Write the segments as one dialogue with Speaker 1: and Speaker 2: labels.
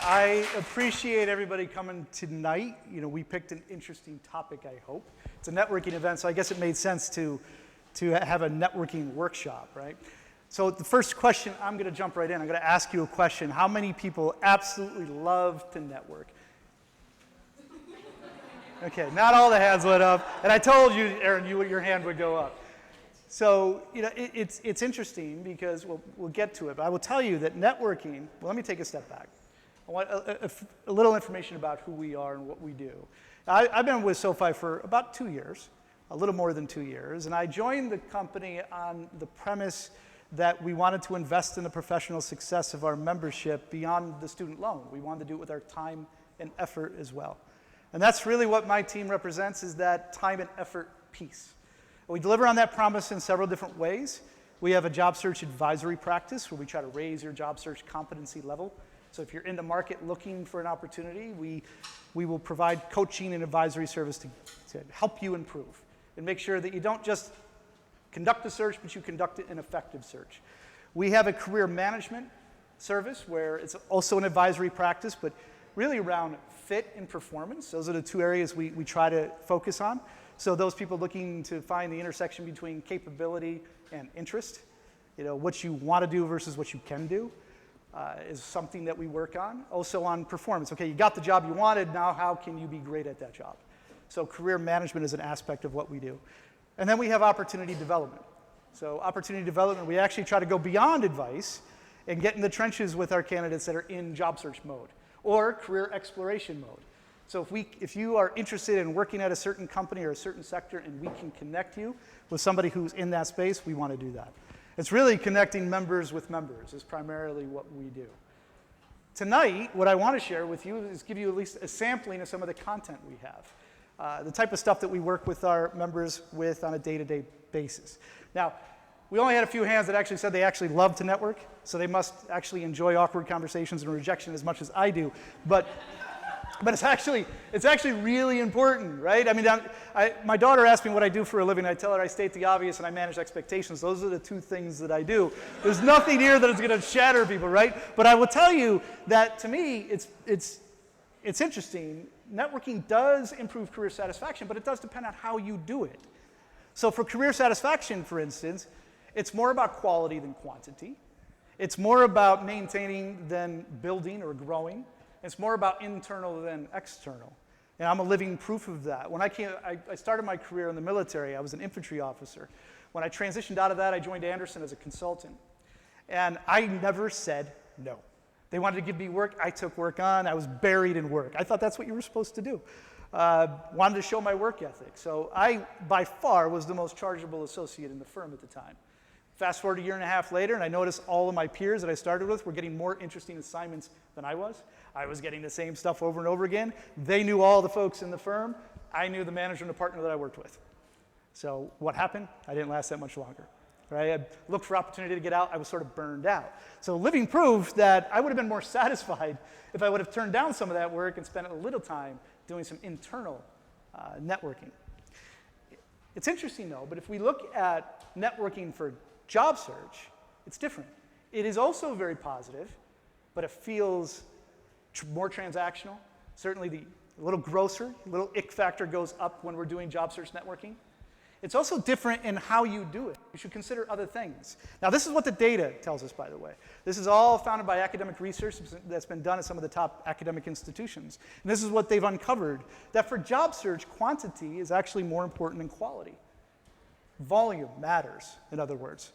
Speaker 1: I appreciate everybody coming tonight. You know, we picked an interesting topic, I hope. It's a networking event, so I guess it made sense to have a networking workshop, right? So the first question, I'm going to jump right in. I'm going to ask you a question. How many people absolutely love to network? Okay, not all the hands went up. And I told you, Aaron, your hand would go up. So, you know, it's interesting because we'll get to it. But I will tell you that networking, well, let me take a step back. I want a little information about who we are and what we do. I've been with SoFi for about 2 years, a little more than 2 years. And I joined the company on the premise that we wanted to invest in the professional success of our membership beyond the student loan. We wanted to do it with our time and effort as well. And that's really what my team represents, is that time and effort piece. We deliver on that promise in several different ways. We have a job search advisory practice where we try to raise your job search competency level. So if you're in the market looking for an opportunity, we will provide coaching and advisory service to help you improve and make sure that you don't just conduct a search, but you conduct an effective search. We have a career management service where it's also an advisory practice, but really around fit and performance. Those are the two areas we try to focus on. So those people looking to find the intersection between capability and interest, you know, what you want to do versus what you can do, is something that we work on. Also on performance. Okay, you got the job you wanted, now how can you be great at that job? So career management is an aspect of what we do. And then we have opportunity development. So opportunity development, we actually try to go beyond advice and get in the trenches with our candidates that are in job search mode or career exploration mode. So if you are interested in working at a certain company or a certain sector and we can connect you with somebody who's in that space, we want to do that. It's really connecting members with members is primarily what we do. Tonight, what I want to share with you is give you at least a sampling of some of the content we have. The type of stuff that we work with our members with on a day-to-day basis. Now, we only had a few hands that actually said they actually love to network, so they must actually enjoy awkward conversations and rejection as much as I do. But it's actually really important, right? I mean, my daughter asked me what I do for a living. I tell her I state the obvious and I manage expectations. Those are the two things that I do. There's nothing here that is going to shatter people, right? But I will tell you that to me, it's interesting. Networking does improve career satisfaction, but it does depend on how you do it. So for career satisfaction, for instance, it's more about quality than quantity. It's more about maintaining than building or growing. It's more about internal than external. And I'm a living proof of that. When I started my career in the military, I was an infantry officer. When I transitioned out of that, I joined Anderson as a consultant. And I never said no. They wanted to give me work, I took work on, I was buried in work. I thought that's what you were supposed to do. Wanted to show my work ethic. So I, by far, was the most chargeable associate in the firm at the time. Fast forward a year and a half later, and I noticed all of my peers that I started with were getting more interesting assignments than I was. I was getting the same stuff over and over again. They knew all the folks in the firm. I knew the manager and the partner that I worked with. So what happened? I didn't last that much longer. Right? I looked for opportunity to get out. I was sort of burned out. So living proof that I would have been more satisfied if I would have turned down some of that work and spent a little time doing some internal networking. It's interesting, though, but if we look at networking for job search, it's different. It is also very positive, but it feels more transactional. Certainly the little grosser, little ick factor goes up when we're doing job search networking. It's also different in how you do it. You should consider other things. Now, this is what the data tells us, by the way. This is all founded by academic research that's been done at some of the top academic institutions. And this is what they've uncovered, that for job search, quantity is actually more important than quality. Volume matters, in other words.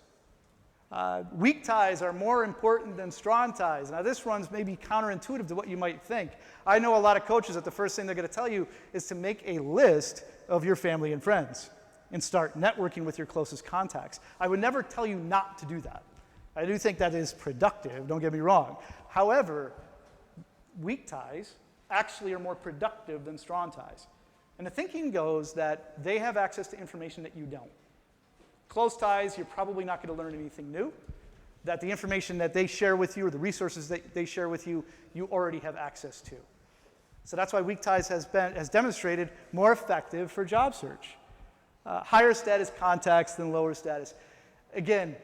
Speaker 1: Weak ties are more important than strong ties. Now, this runs maybe counterintuitive to what you might think. I know a lot of coaches that the first thing they're going to tell you is to make a list of your family and friends and start networking with your closest contacts. I would never tell you not to do that. I do think that is productive, don't get me wrong. However, weak ties actually are more productive than strong ties. And the thinking goes that they have access to information that you don't. Close ties, you're probably not going to learn anything new. That the information that they share with you or the resources that they share with you, you already have access to. So that's why weak ties has demonstrated more effective for job search. Higher status contacts than lower status. Again,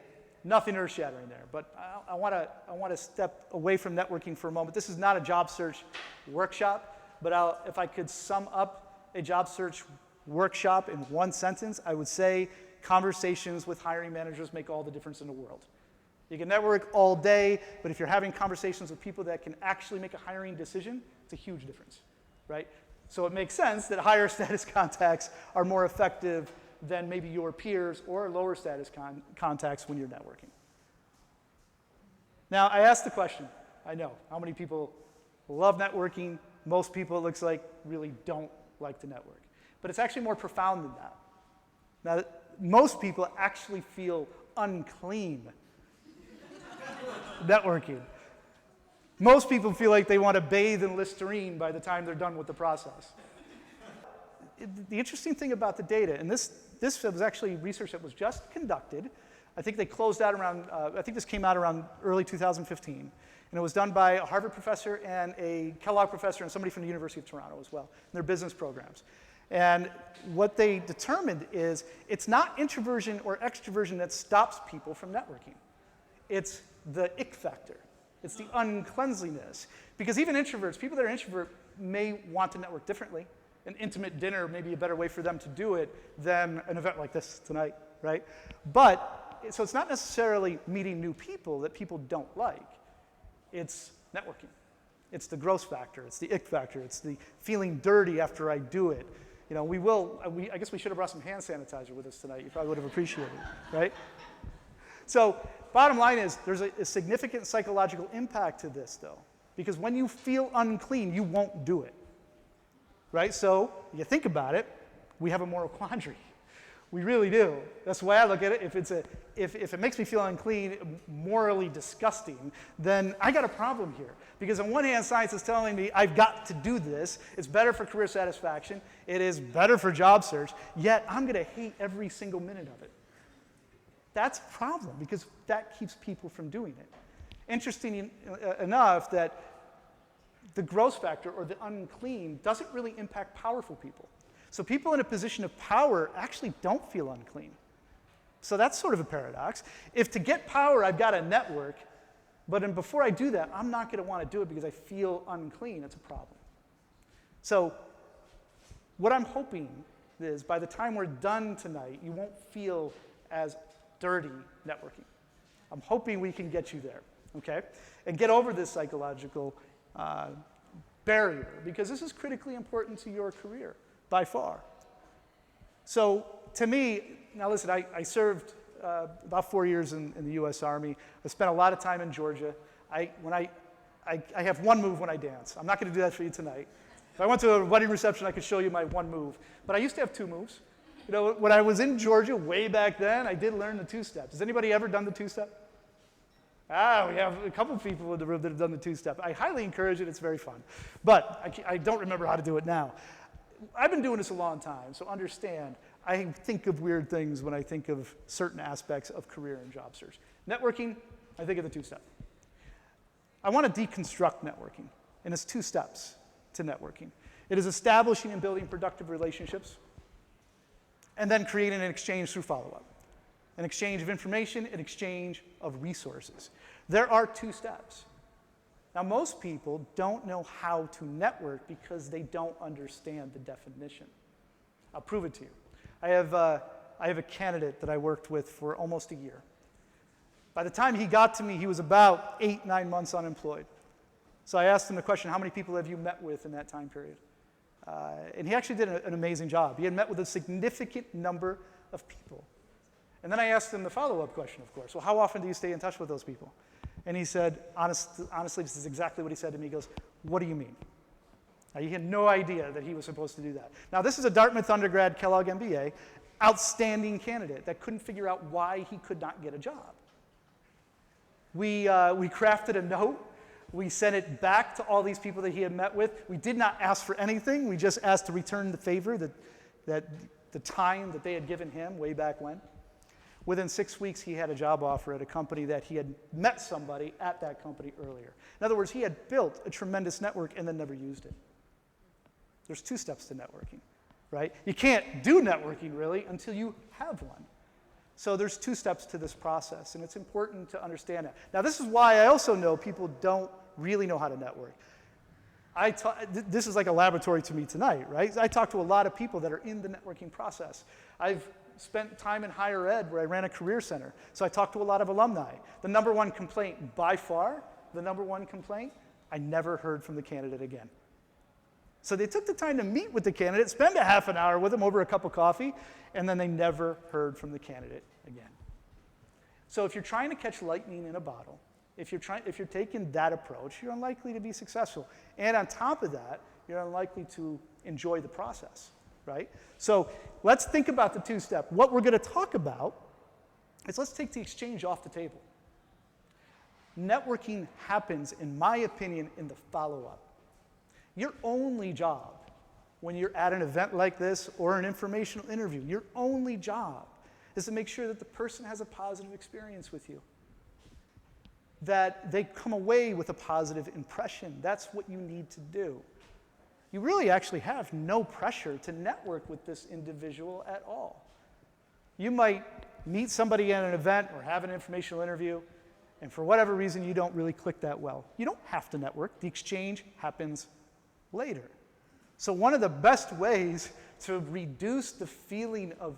Speaker 1: nothing earth-shattering there, but I want to step away from networking for a moment. This is not a job search workshop, but if I could sum up a job search workshop in one sentence, I would say conversations with hiring managers make all the difference in the world. You can network all day, but if you're having conversations with people that can actually make a hiring decision, it's a huge difference, right? So it makes sense that higher status contacts are more effective than maybe your peers or lower status contacts when you're networking. Now, I asked the question, I know, how many people love networking? Most people, it looks like, really don't like to network. But it's actually more profound than that. Now, most people actually feel unclean networking. Most people feel like they want to bathe in Listerine by the time they're done with the process. The interesting thing about the data, and this was actually research that was just conducted. I think they closed out around, I think this came out around early 2015. And it was done by a Harvard professor and a Kellogg professor and somebody from the University of Toronto as well, in their business programs. And what they determined is it's not introversion or extroversion that stops people from networking. It's the ick factor. It's the uncleanliness. Because even introverts, people that are introvert may want to network differently. An intimate dinner may be a better way for them to do it than an event like this tonight, right? But, so it's not necessarily meeting new people that people don't like. It's networking. It's the gross factor. It's the ick factor. It's the feeling dirty after I do it. You know, I guess we should have brought some hand sanitizer with us tonight. You probably would have appreciated it, right? So, bottom line is, there's a significant psychological impact to this, though. Because when you feel unclean, you won't do it. Right? So, you think about it, we have a moral quandary. We really do. That's the way I look at it. If it makes me feel unclean, morally disgusting, then I got a problem here. Because on one hand, science is telling me I've got to do this. It's better for career satisfaction. It is better for job search. Yet, I'm going to hate every single minute of it. That's a problem, because that keeps people from doing it. Interesting enough that the gross factor, or the unclean, doesn't really impact powerful people. So people in a position of power actually don't feel unclean. So that's sort of a paradox. If to get power, I've got a network, but before I do that, I'm not going to want to do it because I feel unclean. It's a problem. So what I'm hoping is by the time we're done tonight, you won't feel as dirty networking. I'm hoping we can get you there, okay? And get over this psychological barrier, because this is critically important to your career, by far. So to me, now listen, I served about 4 years in the US Army. I spent a lot of time in Georgia. I have one move when I dance. I'm not going to do that for you tonight. If I went to a wedding reception, I could show you my one move. But I used to have two moves. You know, when I was in Georgia way back then, I did learn the two-step. Has anybody ever done the two-step? We have a couple of people in the room that have done the two-step. I highly encourage it. It's very fun. But I don't remember how to do it now. I've been doing this a long time, so understand, I think of weird things when I think of certain aspects of career and job search. Networking, I think of the two-step. I want to deconstruct networking, and it's 2 steps to networking. It is establishing and building productive relationships, and then creating an exchange through follow-up. An exchange of information, an exchange of resources. There are 2 steps. Now, most people don't know how to network because they don't understand the definition. I'll prove it to you. I have a candidate that I worked with for almost a year. By the time he got to me, he was about 8, 9 months unemployed. So I asked him the question, how many people have you met with in that time period? And he actually did an amazing job. He had met with a significant number of people. And then I asked him the follow-up question, of course. Well, how often do you stay in touch with those people? And he said, honestly, this is exactly what he said to me. He goes, what do you mean? Now, he had no idea that he was supposed to do that. Now, this is a Dartmouth undergrad, Kellogg MBA, outstanding candidate that couldn't figure out why he could not get a job. We crafted a note. We sent it back to all these people that he had met with. We did not ask for anything. We just asked to return the favor, that the time that they had given him way back when. Within 6 weeks, he had a job offer at a company that he had met somebody at that company earlier. In other words, he had built a tremendous network and then never used it. There's 2 steps to networking, right? You can't do networking, really, until you have one. So there's 2 steps to this process, and it's important to understand that. Now, this is why I also know people don't really know how to network. This is like a laboratory to me tonight, right? I talk to a lot of people that are in the networking process. I've spent time in higher ed where I ran a career center, so I talk to a lot of alumni. The number one complaint, by far, I never heard from the candidate again. So they took the time to meet with the candidate, spend a half an hour with them over a cup of coffee, and then they never heard from the candidate again. So if you're trying to catch lightning in a bottle, if you're taking that approach, you're unlikely to be successful. And on top of that, you're unlikely to enjoy the process, right? So let's think about the 2-step. What we're going to talk about is let's take the exchange off the table. Networking happens, in my opinion, in the follow-up. Your only job when you're at an event like this or an informational interview, your only job is to make sure that the person has a positive experience with you, that they come away with a positive impression. That's what you need to do. You really actually have no pressure to network with this individual at all. You might meet somebody at an event or have an informational interview, and for whatever reason, you don't really click that well. You don't have to network. The exchange happens later. So one of the best ways to reduce the feeling of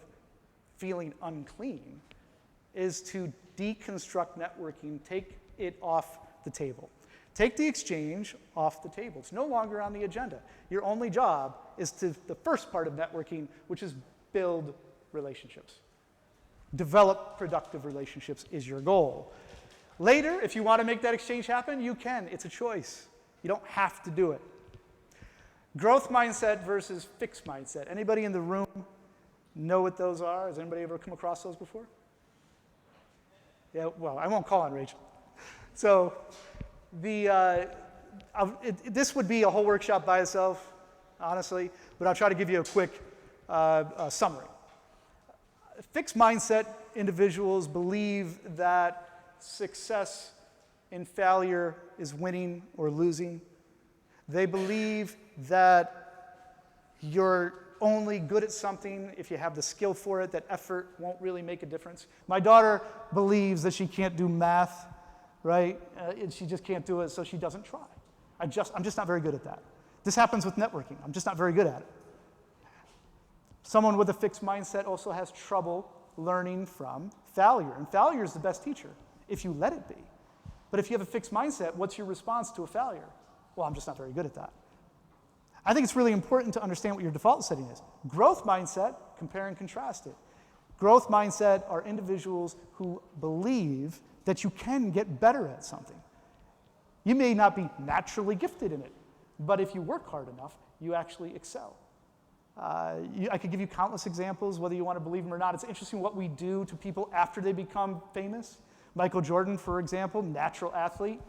Speaker 1: feeling unclean is to deconstruct networking, take it off the table. Take the exchange off the table. It's no longer on the agenda. Your only job is to the first part of networking, which is build relationships. Develop productive relationships is your goal. Later, if you want to make that exchange happen, you can. It's a choice. You don't have to do it. Growth mindset versus fixed mindset. Anybody in the room know what those are? Has anybody ever come across those before? Yeah, well, I won't call on Rachel. So this would be a whole workshop by itself, honestly, but I'll try to give you a quick summary. Fixed mindset individuals believe that success in failure is winning or losing. They believe that you're only good at something if you have the skill for it, that effort won't really make a difference. My daughter believes that she can't do math, right? And she just can't do it, so she doesn't try. I'm just not very good at that. This happens with networking. I'm just not very good at it. Someone with a fixed mindset also has trouble learning from failure, and failure is the best teacher if you let it be. But if you have a fixed mindset, what's your response to a failure? Well, I'm just not very good at that. I think it's really important to understand what your default setting is. Growth mindset, compare and contrast it. Growth mindset are individuals who believe that you can get better at something. You may not be naturally gifted in it, but if you work hard enough, you actually excel. I could give you countless examples, whether you want to believe them or not. It's interesting what we do to people after they become famous. Michael Jordan, for example, natural athlete,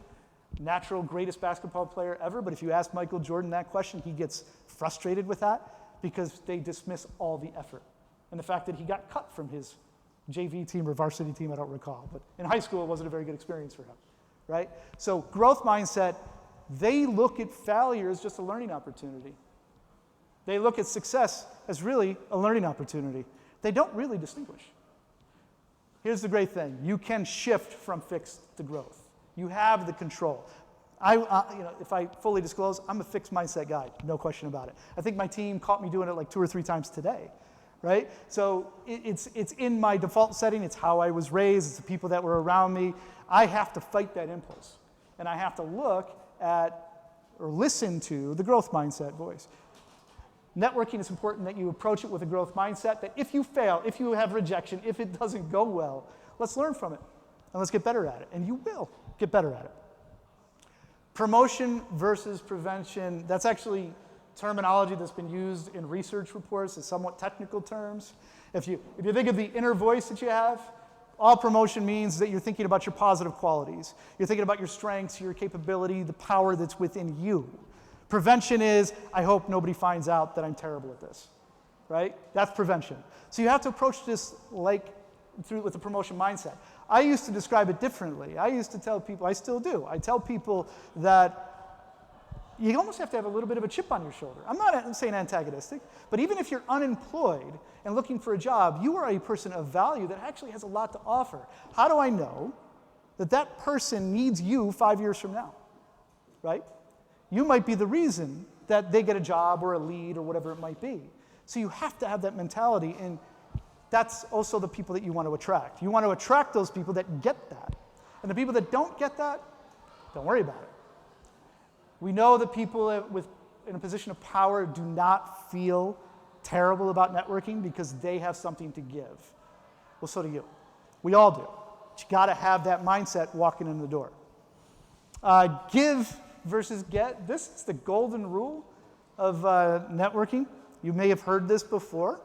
Speaker 1: natural greatest basketball player ever, but if you ask Michael Jordan that question, he gets frustrated with that because they dismiss all the effort. And the fact that he got cut from his JV team or varsity team, I don't recall, but in high school it wasn't a very good experience for him, right? So growth mindset, they look at failure as just a learning opportunity. They look at success as really a learning opportunity. They don't really distinguish. Here's the great thing. You can shift from fixed to growth. You have the control. If I fully disclose, I'm a fixed mindset guy, no question about it. I think my team caught me doing it like 2 or 3 times today, right? So it's in my default setting. It's how I was raised. It's the people that were around me. I have to fight that impulse, and I have to look at or listen to the growth mindset voice. Networking is important that you approach it with a growth mindset, that if you fail, if you have rejection, if it doesn't go well, let's learn from it, and let's get better at it, and you will get better at it. Promotion versus prevention, that's actually terminology that's been used in research reports as somewhat technical terms. If you think of the inner voice that you have, all promotion means that you're thinking about your positive qualities. You're thinking about your strengths, your capability, the power that's within you. Prevention is, I hope nobody finds out that I'm terrible at this, right? That's prevention. So you have to approach this with a promotion mindset. I used to describe it differently. I used to tell people, I still do, I tell people that you almost have to have a little bit of a chip on your shoulder. I'm not saying antagonistic, but even if you're unemployed and looking for a job, you are a person of value that actually has a lot to offer. How do I know that that person needs you 5 years from now, right? You might be the reason that they get a job or a lead or whatever it might be. So you have to have that mentality, and that's also the people that you want to attract. You want to attract those people that get that. And the people that don't get that, don't worry about it. We know that people in a position of power do not feel terrible about networking because they have something to give. Well, so do you. We all do. But you got to have that mindset walking in the door. Give versus get. This is the golden rule of networking. You may have heard this before.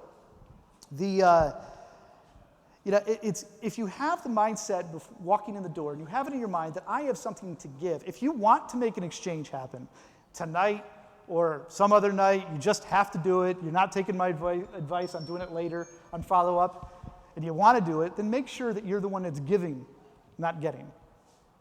Speaker 1: It's if you have the mindset walking in the door and you have it in your mind that I have something to give, if you want to make an exchange happen tonight or some other night, you just have to do it. You're not taking my advice on doing it later on follow-up, and you want to do it, then make sure that you're the one that's giving, not getting.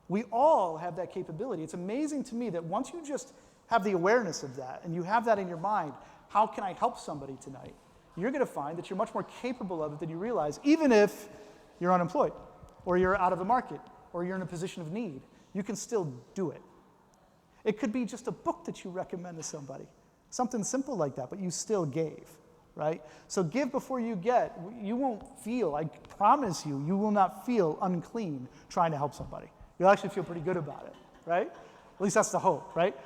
Speaker 1: We all have that capability. It's amazing to me that once you just have the awareness of that and you have that in your mind, how can I help somebody tonight? You're going to find that you're much more capable of it than you realize, even if you're unemployed, or you're out of the market, or you're in a position of need. You can still do it. It could be just a book that you recommend to somebody, something simple like that, but you still gave, right? So give before you get. You won't feel, I promise you, you will not feel unclean trying to help somebody. You'll actually feel pretty good about it, right? At least that's the hope, right?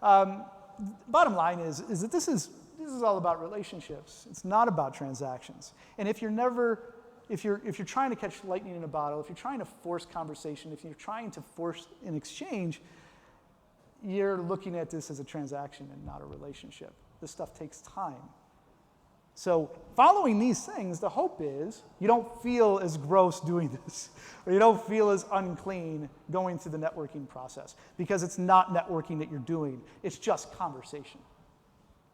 Speaker 1: Bottom line is that this is all about relationships. It's not about transactions. And if you're trying to catch lightning in a bottle, if you're trying to force conversation, if you're trying to force an exchange, you're looking at this as a transaction and not a relationship. This stuff takes time. So following these things, the hope is you don't feel as gross doing this, or you don't feel as unclean going through the networking process, because it's not networking that you're doing. It's just conversation.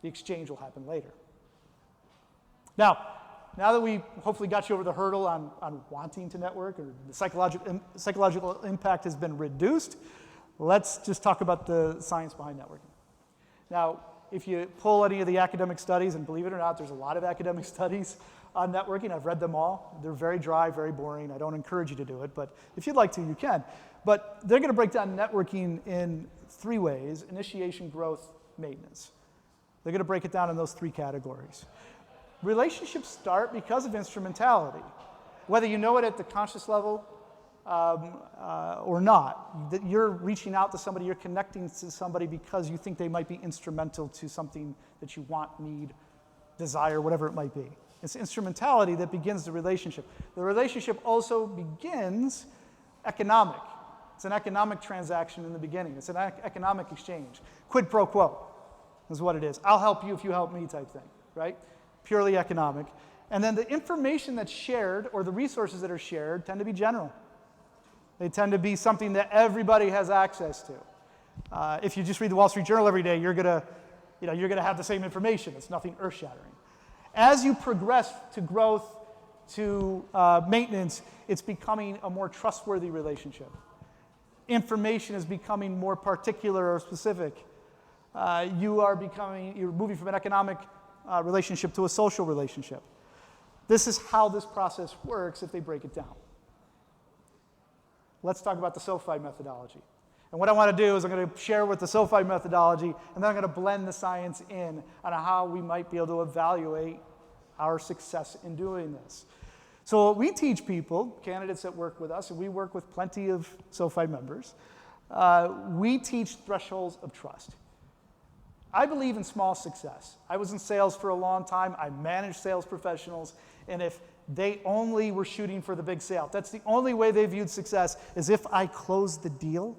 Speaker 1: The exchange will happen later. Now that we hopefully got you over the hurdle on wanting to network, or the psychological impact has been reduced, let's just talk about the science behind networking. Now, if you pull any of the academic studies, and believe it or not, there's a lot of academic studies on networking. I've read them all. They're very dry, very boring. I don't encourage you to do it, but if you'd like to, you can. But they're going to break down networking in 3 ways: initiation, growth, maintenance. They're going to break it down in those 3 categories. Relationships start because of instrumentality. Whether you know it at the conscious level or not, that you're reaching out to somebody, you're connecting to somebody because you think they might be instrumental to something that you want, need, desire, whatever it might be. It's instrumentality that begins the relationship. The relationship also begins economic. It's an economic transaction in the beginning. It's an economic exchange. Quid pro quo is what it is. I'll help you if you help me type thing, right? Purely economic. And then the information that's shared, or the resources that are shared, tend to be general. They tend to be something that everybody has access to. If you just read the Wall Street Journal every day, you're gonna have the same information. It's nothing earth-shattering. As you progress to growth, to maintenance, it's becoming a more trustworthy relationship. Information is becoming more particular or specific. You're moving from an economic relationship to a social relationship. This is how this process works if they break it down. Let's talk about the SoFi methodology. And what I want to do is I'm going to share with the SoFi methodology, and then I'm going to blend the science in on how we might be able to evaluate our success in doing this. So what we teach people, candidates that work with us, and we work with plenty of SoFi members, we teach thresholds of trust. I believe in small success. I was in sales for a long time. I managed sales professionals, and if they only were shooting for the big sale, that's the only way they viewed success, is if I close the deal,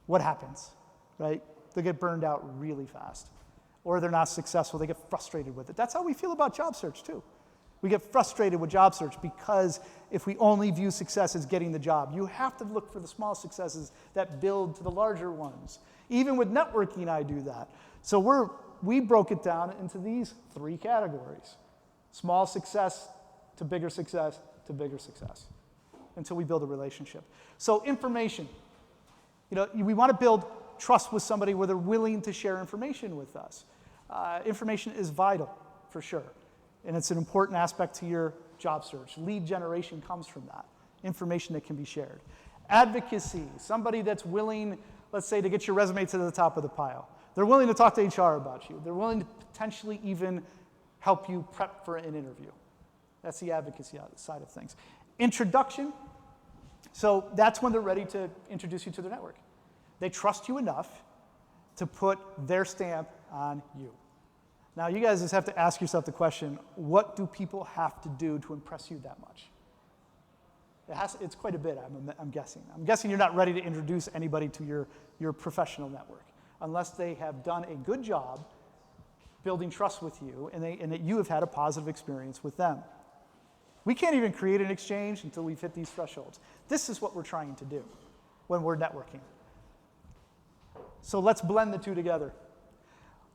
Speaker 1: what happens, right? They get burned out really fast, or they're not successful. They get frustrated with it. That's how we feel about job search too. We get frustrated with job search because if we only view success as getting the job, you have to look for the small successes that build to the larger ones. Even with networking, I do that. So we broke it down into these 3 categories: small success to bigger success to bigger success, until we build a relationship. So information. We want to build trust with somebody where they're willing to share information with us. Information is vital, for sure. And it's an important aspect to your job search. Lead generation comes from that, information that can be shared. Advocacy, somebody that's willing, let's say, to get your resume to the top of the pile. They're willing to talk to HR about you. They're willing to potentially even help you prep for an interview. That's the advocacy side of things. Introduction, so that's when they're ready to introduce you to their network. They trust you enough to put their stamp on you. Now, you guys just have to ask yourself the question, what do people have to do to impress you that much? It's quite a bit, I'm guessing. I'm guessing you're not ready to introduce anybody to your professional network unless they have done a good job building trust with you and that you have had a positive experience with them. We can't even create an exchange until we've hit these thresholds. This is what we're trying to do when we're networking. So let's blend the two together.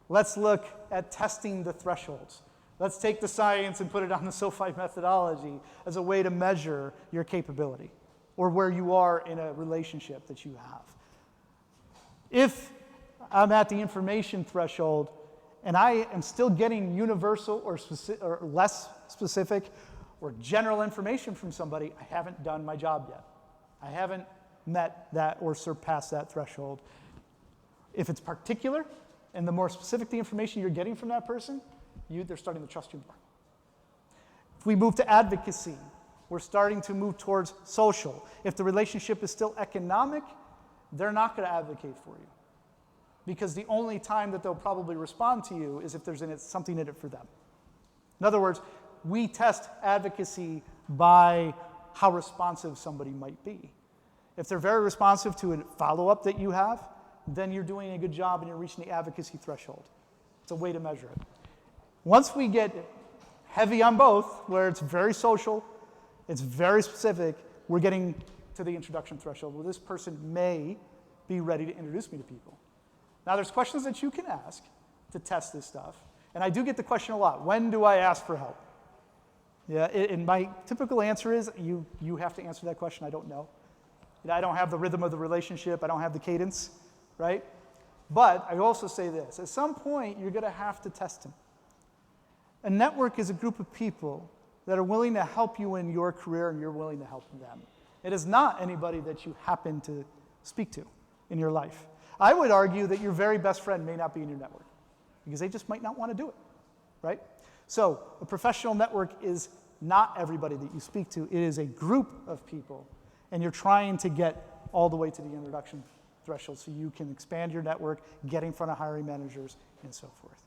Speaker 1: Let's look at testing the thresholds. Let's take the science and put it on the SoFi methodology as a way to measure your capability or where you are in a relationship that you have. If I'm at the information threshold and I am still getting universal or less specific or general information from somebody, I haven't done my job yet. I haven't met that or surpassed that threshold. If it's particular, and the more specific the information you're getting from that person, they're starting to trust you more. If we move to advocacy, we're starting to move towards social. If the relationship is still economic, they're not going to advocate for you. Because the only time that they'll probably respond to you is if there's something in it for them. In other words, we test advocacy by how responsive somebody might be. If they're very responsive to a follow-up that you have, then you're doing a good job and you're reaching the advocacy threshold. It's a way to measure it. Once we get heavy on both, where it's very social, it's very specific, we're getting to the introduction threshold where this person may be ready to introduce me to people. Now, there's questions that you can ask to test this stuff. And I do get the question a lot, when do I ask for help? Yeah, and my typical answer is, you have to answer that question, I don't know. I don't have the rhythm of the relationship, I don't have the cadence, right? But I also say this, at some point, you're gonna have to test them. A network is a group of people that are willing to help you in your career and you're willing to help them. It is not anybody that you happen to speak to in your life. I would argue that your very best friend may not be in your network because they just might not want to do it, right? So a professional network is not everybody that you speak to. It is a group of people, and you're trying to get all the way to the introduction threshold so you can expand your network, get in front of hiring managers, and so forth.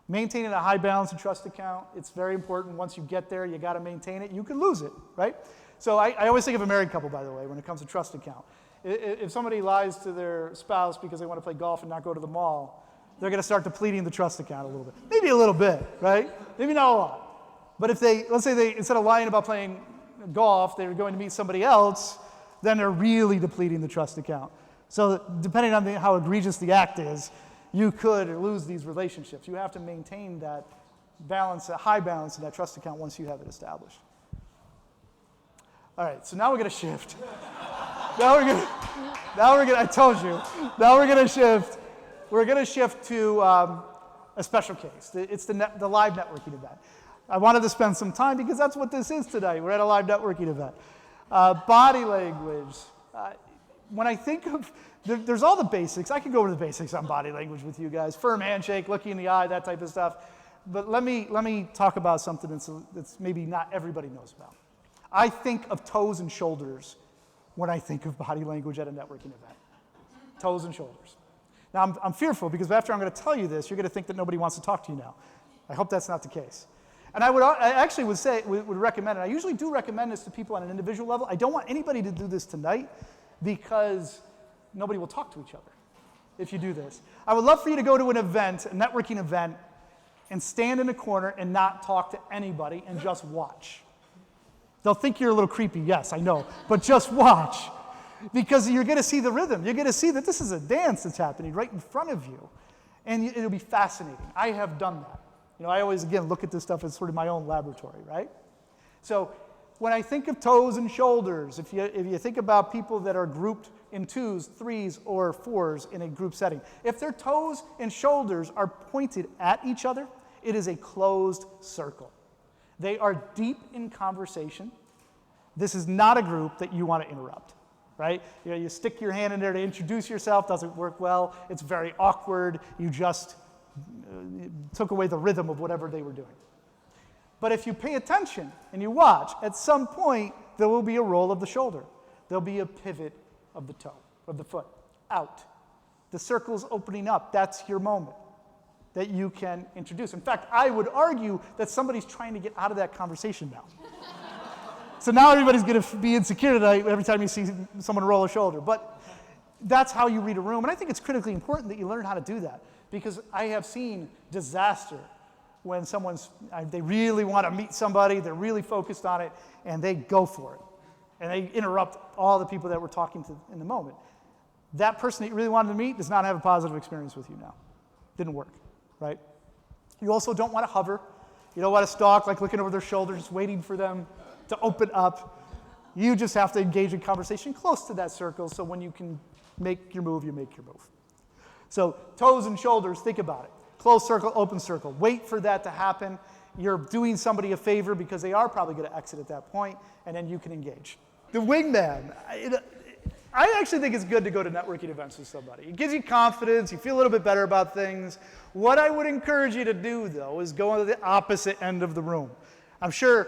Speaker 1: Maintaining a high balance and trust account, it's very important. Once you get there, you got to maintain it. You could lose it, right? So I always think of a married couple, by the way, when it comes to trust account. If somebody lies to their spouse because they want to play golf and not go to the mall, they're going to start depleting the trust account a little bit. Maybe a little bit, right? Maybe not a lot. But if let's say they, instead of lying about playing golf, they're going to meet somebody else, then they're really depleting the trust account. So depending on how egregious the act is, you could lose these relationships. You have to maintain that balance, a high balance in that trust account once you have it established. All right, so now we're going to shift. I told you. Now we're going to shift. We're going to shift to a special case. It's the live networking event. I wanted to spend some time because that's what this is today. We're at a live networking event. Body language. When I think of, there's all the basics. I can go over the basics on body language with you guys. Firm handshake, looking in the eye, that type of stuff. But let me talk about something that's maybe not everybody knows about. I think of toes and shoulders when I think of body language at a networking event. Toes and shoulders. Now, I'm fearful because after I'm going to tell you this, you're going to think that nobody wants to talk to you now. I hope that's not the case. And I actually would recommend, and I usually do recommend this to people on an individual level. I don't want anybody to do this tonight because nobody will talk to each other if you do this. I would love for you to go to an event, a networking event, and stand in a corner and not talk to anybody and just watch. They'll think you're a little creepy, yes, I know, but just watch. Because you're going to see the rhythm. You're going to see that this is a dance that's happening right in front of you. And it'll be fascinating. I have done that. I always, again, look at this stuff as sort of my own laboratory, right? So when I think of toes and shoulders, if you think about people that are grouped in 2s, 3s, or 4s in a group setting, if their toes and shoulders are pointed at each other, it is a closed circle. They are deep in conversation. This is not a group that you want to interrupt, right? You stick your hand in there to introduce yourself, doesn't work well. It's very awkward. You just took away the rhythm of whatever they were doing. But if you pay attention and you watch, at some point, there will be a roll of the shoulder. There'll be a pivot of the toe, of the foot, out. The circle's opening up. That's your moment that you can introduce. In fact, I would argue that somebody's trying to get out of that conversation now. So now everybody's going to be insecure tonight every time you see someone roll a shoulder. But that's how you read a room. And I think it's critically important that you learn how to do that, because I have seen disaster when they really want to meet somebody, they're really focused on it, and they go for it. And they interrupt all the people that we're talking to in the moment. That person that you really wanted to meet does not have a positive experience with you now. Didn't work, right? You also don't want to hover. You don't want to stalk, like looking over their shoulders, waiting for them to open up. You just have to engage in conversation close to that circle, so when you can make your move, you make your move. So toes and shoulders, think about it. Closed circle, open circle. Wait for that to happen. You're doing somebody a favor because they are probably going to exit at that point, and then you can engage. The wingman. I actually think it's good to go to networking events with somebody. It gives you confidence. You feel a little bit better about things. What I would encourage you to do, though, is go to the opposite end of the room. I'm sure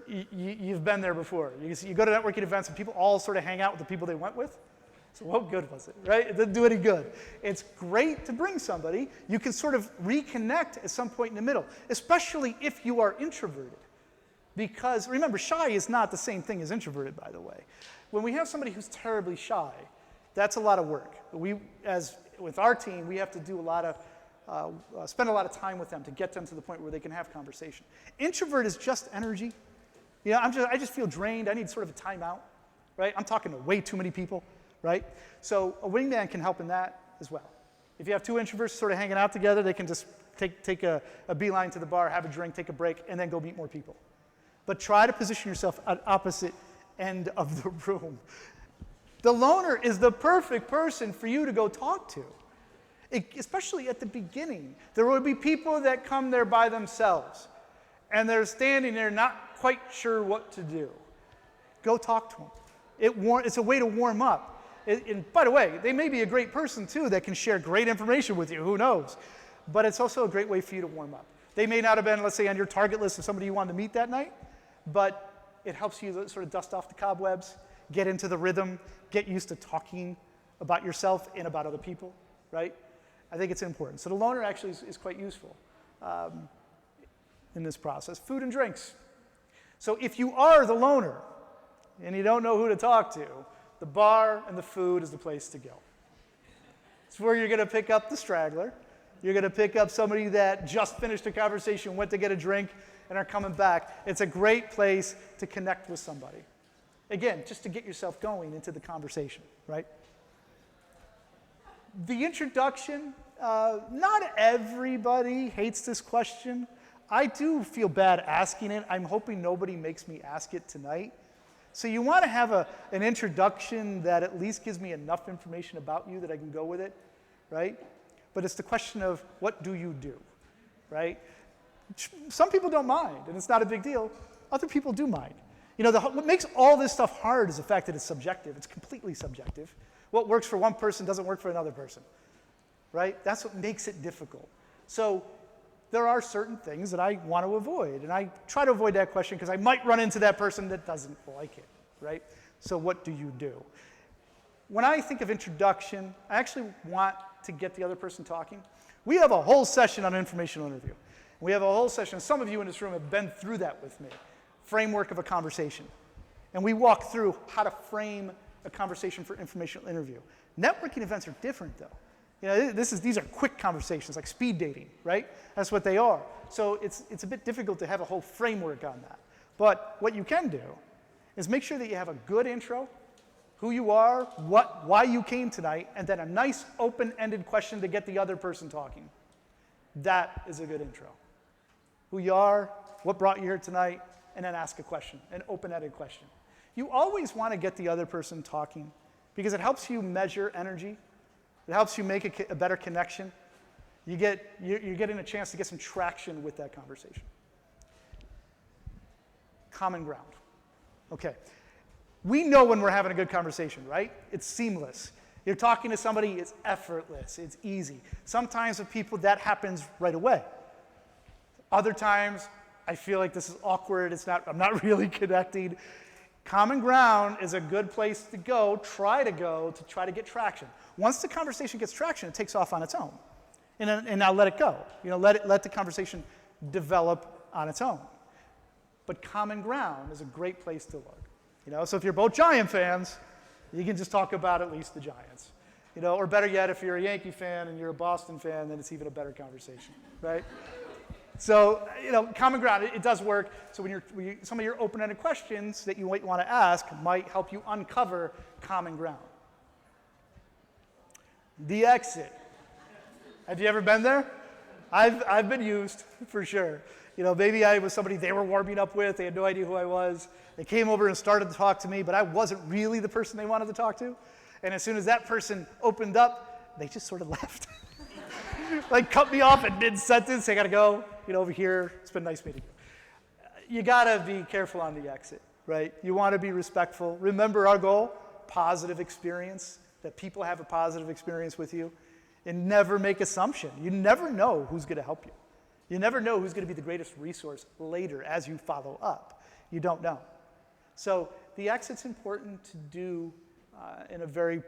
Speaker 1: you've been there before. You go to networking events and people all sort of hang out with the people they went with. So what good was it, right? It didn't do any good. It's great to bring somebody. You can sort of reconnect at some point in the middle, especially if you are introverted. Because remember, shy is not the same thing as introverted, by the way. When we have somebody who's terribly shy, that's a lot of work. With our team, we have to do spend a lot of time with them to get them to the point where they can have conversation. Introvert is just energy. I just feel drained. I need sort of a timeout, right? I'm talking to way too many people, right? So a wingman can help in that as well. If you have two introverts sort of hanging out together, they can just take a beeline to the bar, have a drink, take a break, and then go meet more people. But try to position yourself at opposite end of the room. The loner is the perfect person for you to go talk to, especially at the beginning. There will be people that come there by themselves, and they're standing there not quite sure what to do. Go talk to them. It's a way to warm up. And by the way, they may be a great person too that can share great information with you, who knows? But it's also a great way for you to warm up. They may not have been, let's say, on your target list of somebody you wanted to meet that night, but it helps you sort of dust off the cobwebs, get into the rhythm, get used to talking about yourself and about other people, right? I think it's important. So the loner actually is quite useful in this process. Food and drinks. So if you are the loner and you don't know who to talk to, the bar and the food is the place to go. It's where you're going to pick up the straggler. You're going to pick up somebody that just finished a conversation, went to get a drink, and are coming back. It's a great place to connect with somebody. Again, just to get yourself going into the conversation, right? The introduction, not everybody hates this question. I do feel bad asking it. I'm hoping nobody makes me ask it tonight. So you want to have an introduction that at least gives me enough information about you that I can go with it, right? But it's the question of, what do you do, right? Some people don't mind, and it's not a big deal. Other people do mind. What makes all this stuff hard is the fact that it's subjective. It's completely subjective. What works for one person doesn't work for another person, right? That's what makes it difficult. So there are certain things that I want to avoid, and I try to avoid that question because I might run into that person that doesn't like it, right? So what do you do? When I think of introduction, I actually want to get the other person talking. We have a whole session on informational interview. We have a whole session, some of you in this room have been through that with me, framework of a conversation. And we walk through how to frame a conversation for informational interview. Networking events are different though. These are quick conversations, like speed dating, right? That's what they are. So it's a bit difficult to have a whole framework on that. But what you can do is make sure that you have a good intro, who you are, why you came tonight, and then a nice open-ended question to get the other person talking. That is a good intro. Who you are, what brought you here tonight, and then ask a question, an open-ended question. You always want to get the other person talking because it helps you measure energy. It helps you make a better connection. You're getting a chance to get some traction with that conversation. Common ground. Okay. We know when we're having a good conversation, right? It's seamless. You're talking to somebody, it's effortless, it's easy. Sometimes with people, that happens right away. Other times, I feel like this is awkward, I'm not really connecting. Common ground is a good place to go to try to get traction. Once the conversation gets traction, it takes off on its own. And now let it go. Let the conversation develop on its own. But common ground is a great place to look. So if you're both Giant fans, you can just talk about at least the Giants. Or better yet, if you're a Yankee fan and you're a Boston fan, then it's even a better conversation, right? So, common ground, it does work. So some of your open-ended questions that you might want to ask might help you uncover common ground. The exit. Have you ever been there? I've been used, for sure. Maybe I was somebody they were warming up with, they had no idea who I was. They came over and started to talk to me, but I wasn't really the person they wanted to talk to. And as soon as that person opened up, they just sort of left. Like cut me off in mid-sentence, I gotta go, over here, it's been nice meeting you. You gotta be careful on the exit, right? You wanna be respectful. Remember our goal, positive experience, that people have a positive experience with you. And never make assumption. You never know who's gonna help you. You never know who's gonna be the greatest resource later as you follow up. You don't know. So the exit's important to do in a very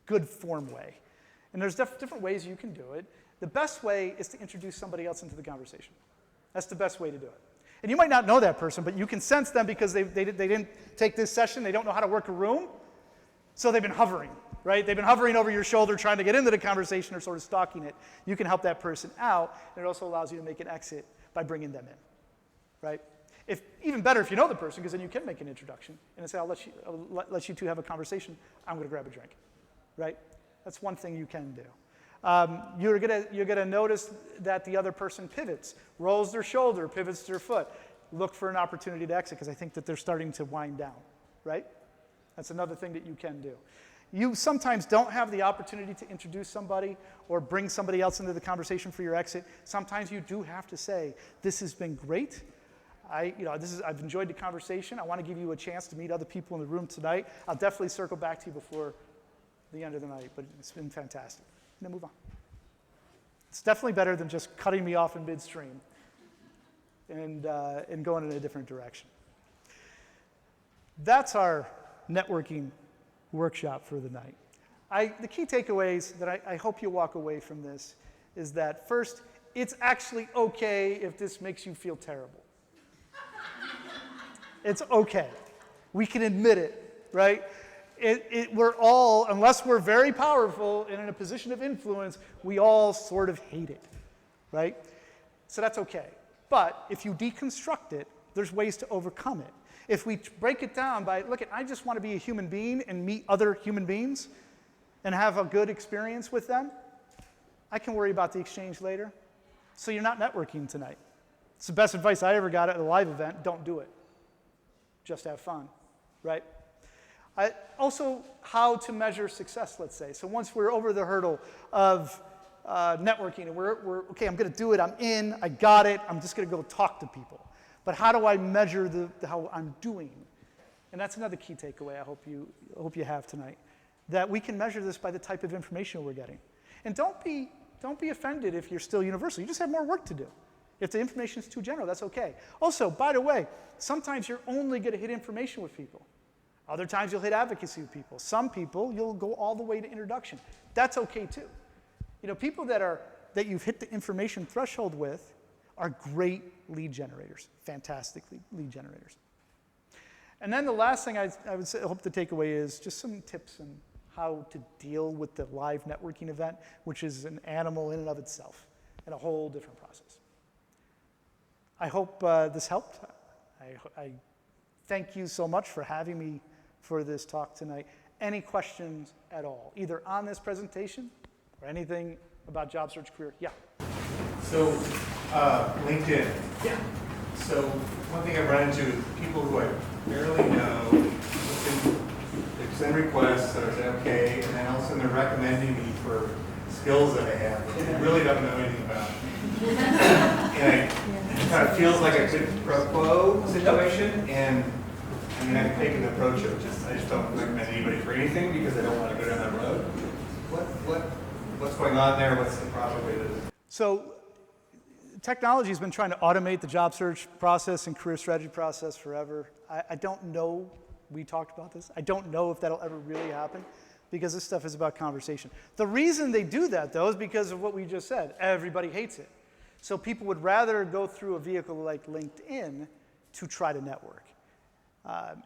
Speaker 1: good form way. And there's different ways you can do it. The best way is to introduce somebody else into the conversation. That's the best way to do it. And you might not know that person, but you can sense them because they didn't take this session, they don't know how to work a room, so they've been hovering, right? They've been hovering over your shoulder trying to get into the conversation or sort of stalking it. You can help that person out, and it also allows you to make an exit by bringing them in, right? Even better if you know the person, because then you can make an introduction and say, I'll let you two have a conversation. I'm going to grab a drink, right? That's one thing you can do. You're gonna notice that the other person pivots, rolls their shoulder, pivots their foot. Look for an opportunity to exit, because I think that they're starting to wind down, right? That's another thing that you can do. You sometimes don't have the opportunity to introduce somebody or bring somebody else into the conversation for your exit. Sometimes you do have to say, this has been great. I've enjoyed the conversation. I want to give you a chance to meet other people in the room tonight. I'll definitely circle back to you before the end of the night, but it's been fantastic. And then move on. It's definitely better than just cutting me off in midstream and going in a different direction. That's our networking workshop for the night. The key takeaways that I hope you walk away from this is that first, it's actually okay if this makes you feel terrible. It's okay. We can admit it, right? We're all, unless we're very powerful and in a position of influence, we all sort of hate it, right? So that's okay. But if you deconstruct it, there's ways to overcome it. If we break it down by, look, I just want to be a human being and meet other human beings and have a good experience with them, I can worry about the exchange later. So you're not networking tonight. It's the best advice I ever got at a live event. Don't do it. Just have fun, right? Also, how to measure success, let's say. So once we're over the hurdle of networking and we're okay, I'm going to do it, I'm in, I got it, I'm just going to go talk to people. But how do I measure how I'm doing? And that's another key takeaway I hope you have tonight, that we can measure this by the type of information we're getting. And don't be offended if you're still universal. You just have more work to do. If the information is too general, that's okay. Also, by the way, sometimes you're only going to hit information with people. Other times you'll hit advocacy with people. Some people, you'll go all the way to introduction. That's okay too. People that you've hit the information threshold with are great lead generators, fantastic lead generators. And then the last thing I would say, I hope the takeaway is just some tips on how to deal with the live networking event, which is an animal in and of itself, and a whole different process. I hope this helped. I thank you so much for having me for this talk tonight. Any questions at all, either on this presentation or anything about job search career? Yeah.
Speaker 2: So LinkedIn.
Speaker 1: Yeah.
Speaker 2: So one thing I've run into is people who I barely know, they send requests, so I say, okay, and then all of a sudden they're recommending me for skills that I have that I really don't know anything about. And it kind of feels like a quid pro quo situation, and I mean, I've taken the approach of I just don't recommend anybody for anything because I don't want to go down that road. What's going on there? What's the proper way to do it?
Speaker 1: So technology has been trying to automate the job search process and career strategy process forever. I don't know, we talked about this, I don't know if that'll ever really happen because this stuff is about conversation. The reason they do that, though, is because of what we just said. Everybody hates it. So people would rather go through a vehicle like LinkedIn to try to network.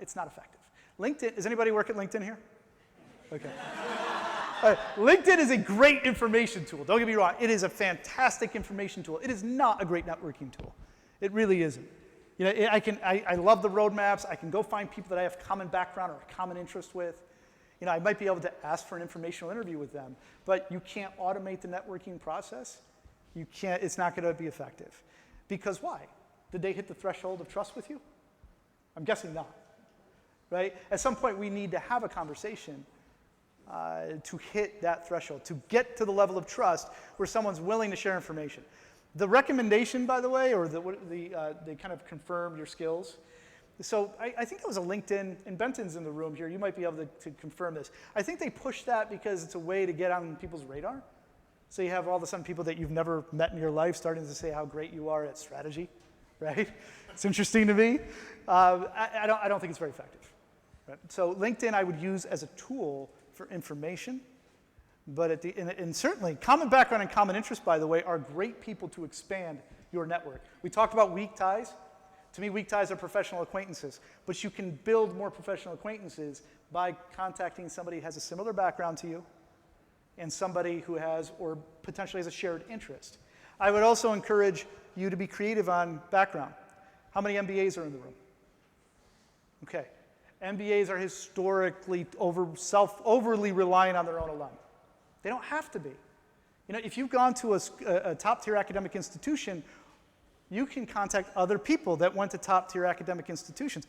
Speaker 1: It's not effective. LinkedIn, does anybody work at LinkedIn here? Okay. LinkedIn is a great information tool. Don't get me wrong. It is a fantastic information tool. It is not a great networking tool. It really isn't. You know, I love the roadmaps. I can go find people that I have common background or a common interest with. You know, I might be able to ask for an informational interview with them, but you can't automate the networking process. You can't, it's not going to be effective. Because why? Did they hit the threshold of trust with you? I'm guessing not, right? At some point, we need to have a conversation to hit that threshold, to get to the level of trust where someone's willing to share information. The recommendation, by the way, or they kind of confirm your skills. So I think it was a LinkedIn, and Benton's in the room here. You might be able to confirm this. I think they push that because it's a way to get on people's radar. So you have all of a sudden people that you've never met in your life starting to say how great you are at strategy, right? It's interesting to me. I don't think it's very effective. Right? So LinkedIn I would use as a tool for information, but and certainly common background and common interest, by the way, are great people to expand your network. We talked about weak ties. To me, weak ties are professional acquaintances, but you can build more professional acquaintances by contacting somebody who has a similar background to you and somebody who has or potentially has a shared interest. I would also encourage you to be creative on background. How many MBAs are in the room? Okay. MBAs are historically overly reliant on their own alum. They don't have to be. You know, if you've gone to a top-tier academic institution, you can contact other people that went to top-tier academic institutions.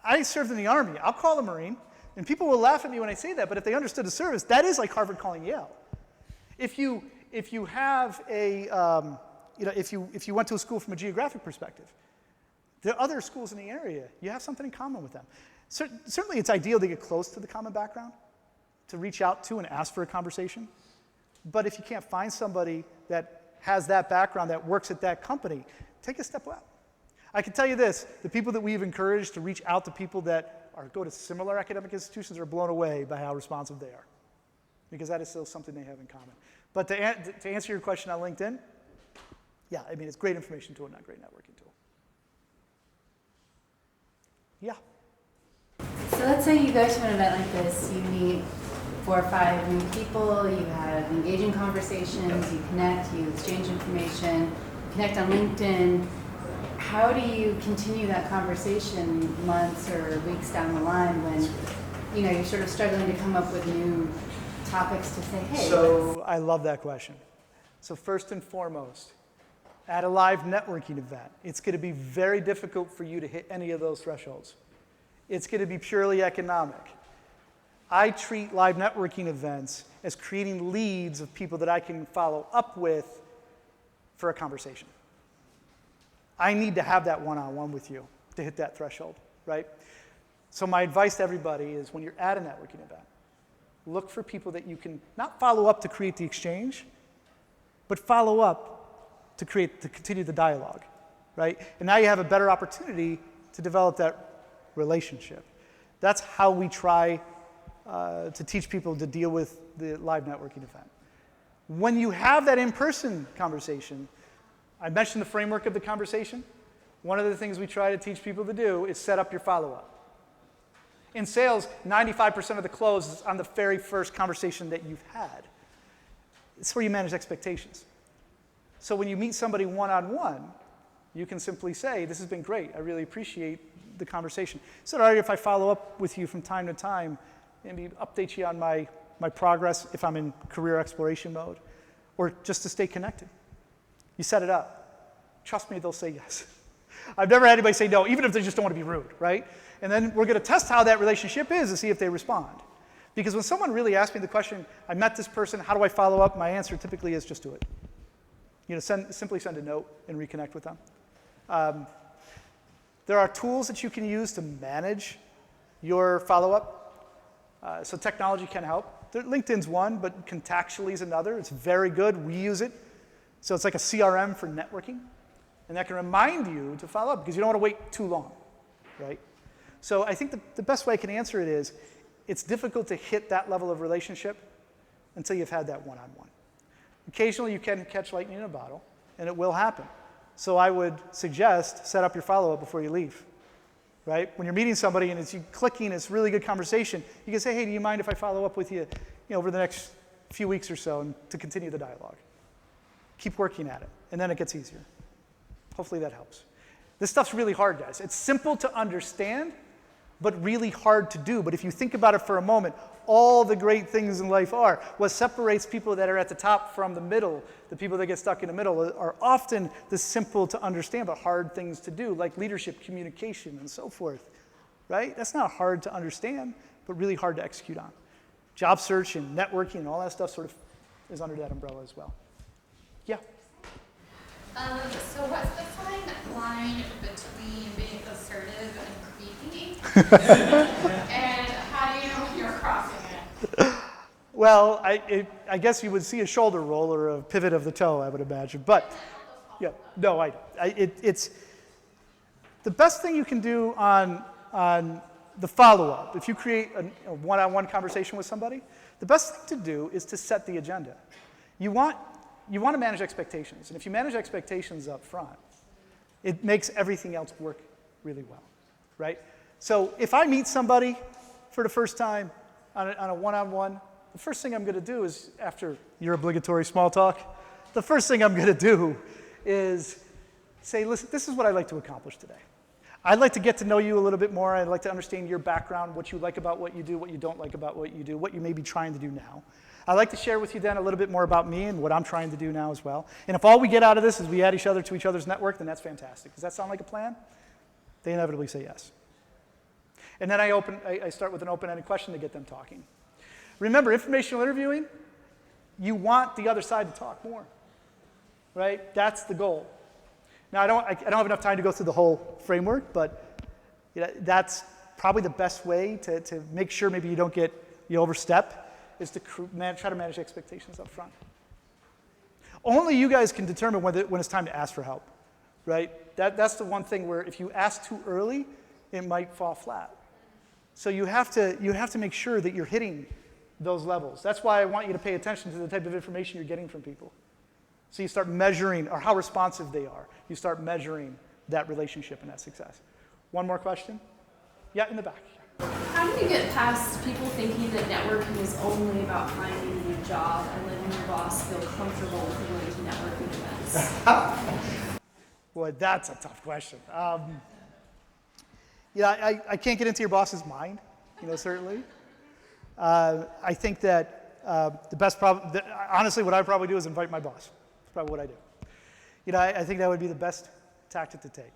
Speaker 1: I served in the Army. I'll call a Marine, and people will laugh at me when I say that, but if they understood the service, that is like Harvard calling Yale. If you have if you went to a school from a geographic perspective, there are other schools in the area. You have something in common with them. Certainly, it's ideal to get close to the common background, to reach out to and ask for a conversation. But if you can't find somebody that has that background that works at that company, take a step out. I can tell you this, the people that we've encouraged to reach out to people that go to similar academic institutions are blown away by how responsive they are, because that is still something they have in common. But to answer your question on LinkedIn, yeah, I mean, it's a great information tool, not a great networking tool. Yeah.
Speaker 3: So let's say you go to an event like this, you meet 4 or 5 new people, you have engaging conversations, you connect, you exchange information, you connect on LinkedIn. How do you continue that conversation months or weeks down the line when you're sort of struggling to come up with new topics to say, hey?
Speaker 1: So I love that question. So first and foremost, at a live networking event, it's going to be very difficult for you to hit any of those thresholds. It's going to be purely economic. I treat live networking events as creating leads of people that I can follow up with for a conversation. I need to have that one-on-one with you to hit that threshold, right? So my advice to everybody is when you're at a networking event, look for people that you can not follow up to create the exchange, but follow up to continue the dialogue, right? And now you have a better opportunity to develop that relationship. That's how we try to teach people to deal with the live networking event. When you have that in-person conversation, I mentioned the framework of the conversation. One of the things we try to teach people to do is set up your follow-up. In sales, 95% of the close is on the very first conversation that you've had. It's where you manage expectations. So when you meet somebody one-on-one, you can simply say, this has been great, I really appreciate the conversation. Is it all right if I follow up with you from time to time and maybe update you on my progress if I'm in career exploration mode, or just to stay connected? You set it up. Trust me, they'll say yes. I've never had anybody say no, even if they just don't want to be rude, right? And then we're going to test how that relationship is to see if they respond. Because when someone really asks me the question, I met this person, how do I follow up? My answer typically is just do it. Simply send a note and reconnect with them. There are tools that you can use to manage your follow-up. So technology can help. LinkedIn's one, but Contactually is another. It's very good. We use it. So it's like a CRM for networking. And that can remind you to follow up because you don't want to wait too long, right? So I think the best way I can answer it is it's difficult to hit that level of relationship until you've had that one-on-one. Occasionally you can catch lightning in a bottle, and it will happen. So I would suggest set up your follow-up before you leave, right? When you're meeting somebody and it's you clicking, it's really good conversation, you can say, hey, do you mind if I follow up with you, over the next few weeks or so and to continue the dialogue? Keep working at it, and then it gets easier. Hopefully that helps. This stuff's really hard, guys. It's simple to understand, but really hard to do. But if you think about it for a moment, all the great things in life are. What separates people that are at the top from the middle, the people that get stuck in the middle, are often the simple to understand but hard things to do, like leadership, communication, and so forth, right? That's not hard to understand, but really hard to execute on. Job search and networking and all that stuff sort of is under that umbrella as well. Yeah?
Speaker 4: So what's the fine line between being assertive and creepy? And how do you know when you're crossing it?
Speaker 1: Well, I guess you would see a shoulder roll or a pivot of the toe, I would imagine. But, yeah, no, it's the best thing you can do on the follow-up. If you create a one-on-one conversation with somebody, the best thing to do is to set the agenda. You want to manage expectations. And if you manage expectations up front, it makes everything else work really well, right? So if I meet somebody for the first time on a one-on-one, the first thing I'm going to do is, after your obligatory small talk, the first thing I'm going to do is say, listen, this is what I'd like to accomplish today. I'd like to get to know you a little bit more. I'd like to understand your background, what you like about what you do, what you don't like about what you do, what you may be trying to do now. I'd like to share with you then a little bit more about me and what I'm trying to do now as well. And if all we get out of this is we add each other to each other's network, then that's fantastic. Does that sound like a plan? They inevitably say yes. And then I start with an open-ended question to get them talking. Remember, informational interviewing, you want the other side to talk more, right? That's the goal. Now, I don't have enough time to go through the whole framework, but that's probably the best way to make sure maybe you overstep, is to try to manage expectations up front. Only you guys can determine when it's time to ask for help, right? That's the one thing where if you ask too early, it might fall flat. So you have to make sure that you're hitting those levels. That's why I want you to pay attention to the type of information you're getting from people. So you start measuring, or how responsive they are. You start measuring that relationship and that success. One more question? Yeah, in the back.
Speaker 5: How do you get past people thinking that networking is only about finding a new job and letting your boss feel comfortable with going to networking events?
Speaker 1: Boy, that's a tough question. I can't get into your boss's mind, certainly. I think that the best honestly, what I probably do is invite my boss. That's probably what I do. I think that would be the best tactic to take.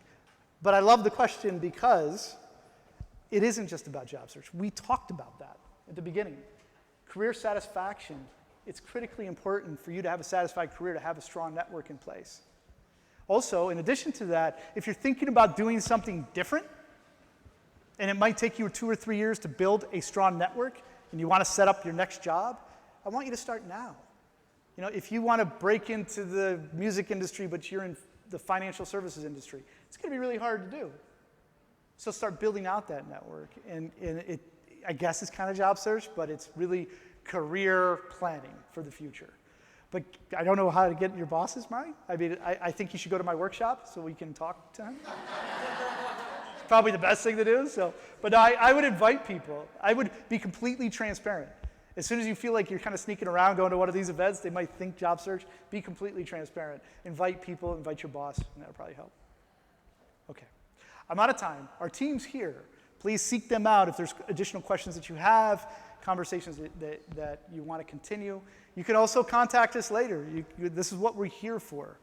Speaker 1: But I love the question because it isn't just about job search. We talked about that at the beginning. Career satisfaction, it's critically important for you to have a satisfied career, to have a strong network in place. Also, in addition to that, if you're thinking about doing something different, and it might take you 2 or 3 years to build a strong network, and you want to set up your next job, I want you to start now. If you want to break into the music industry, but you're in the financial services industry, it's going to be really hard to do. So start building out that network. And it, I guess it's kind of job search, but it's really career planning for the future. But I don't know how to get in your boss's mind. I mean, I think you should go to my workshop so we can talk to him. It's probably the best thing to do. But I would invite people. I would be completely transparent. As soon as you feel like you're kind of sneaking around going to one of these events, they might think job search. Be completely transparent. Invite people, invite your boss, and that'll probably help. Okay. I'm out of time. Our team's here. Please seek them out if there's additional questions that you have, conversations that you want to continue. You can also contact us later. This is what we're here for.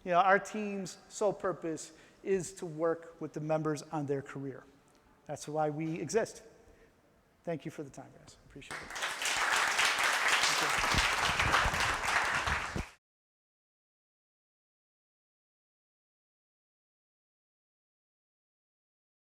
Speaker 1: Our team's sole purpose is to work with the members on their career. That's why we exist. Thank you for the time, guys. Appreciate it. Thank you.